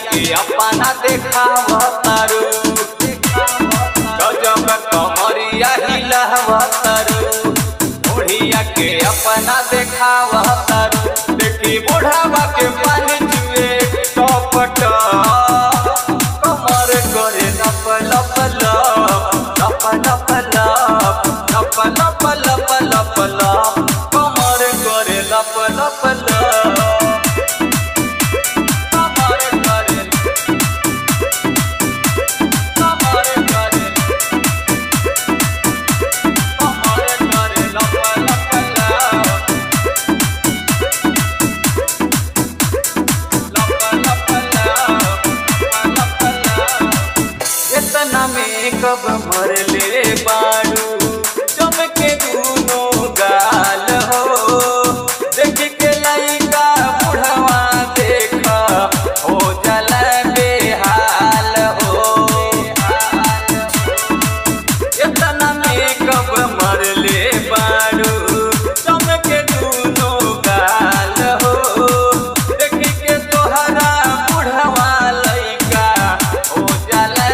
के अपना देखावतारू गजब कमरिया हिलावतारू बुढ़िया के अपना देखावतारू देखी बुढ़ावा के पानी जुए टपट कमर करे लप लप लप लप लप लप लप लप लप लप कमर करे लप लप लप कब मरले बारू चमके दूनो गाल हो देख के लइका बुढ़वा देखा हो जाला बेहाल हो इतना में कब मरले बारू चमके दूनो गाल हो देख के तोहरा बुढ़वा लइका हो जाला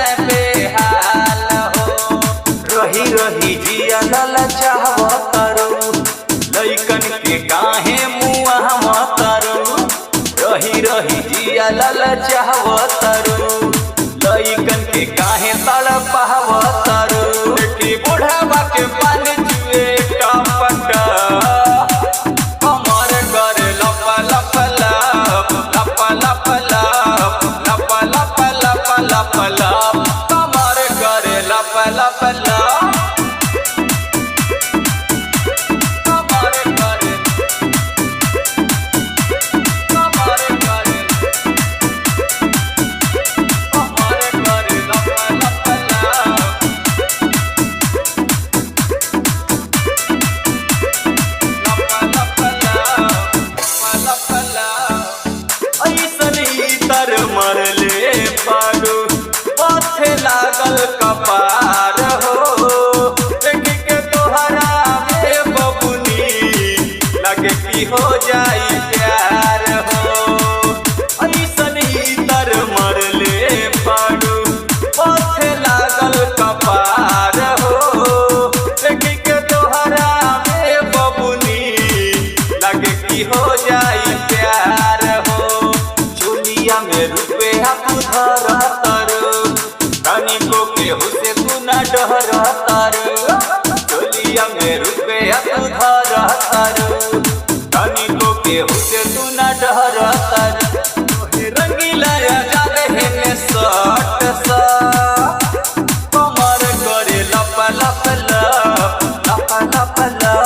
रही रही जिया लाला चाहवतारू लइकन के काहे मुआवतारू रही रही जिया लाला चाहवतारू लइकन के काहे तड़पावतारू कि बुढ़ावा के पानी जुए टपट कमर करे लप लप लप लप लप लप लप लप लप लप लप कमर करे लप लप लप मरले पारू पथे लागल कपार हो देख के तोहरा में बबुनी लगे की हो जाई प्यार हो ऐसन ही तर मरले पारू पथे लागल कपार हो देख के तोहरा में बबुनी लगे की हो जाई प्यार हो चुलिया में रुपया तू धरतारू तनिको केहू से तू न डरतारू चुलिया में रुपया तू धरतारू तनिको केहू से तू न डरतारू रंगीला जादे है सट सा कमर करे लप लप लप लप लप लप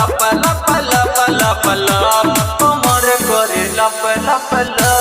लप लप लप लप लप कमर करे लप लप लप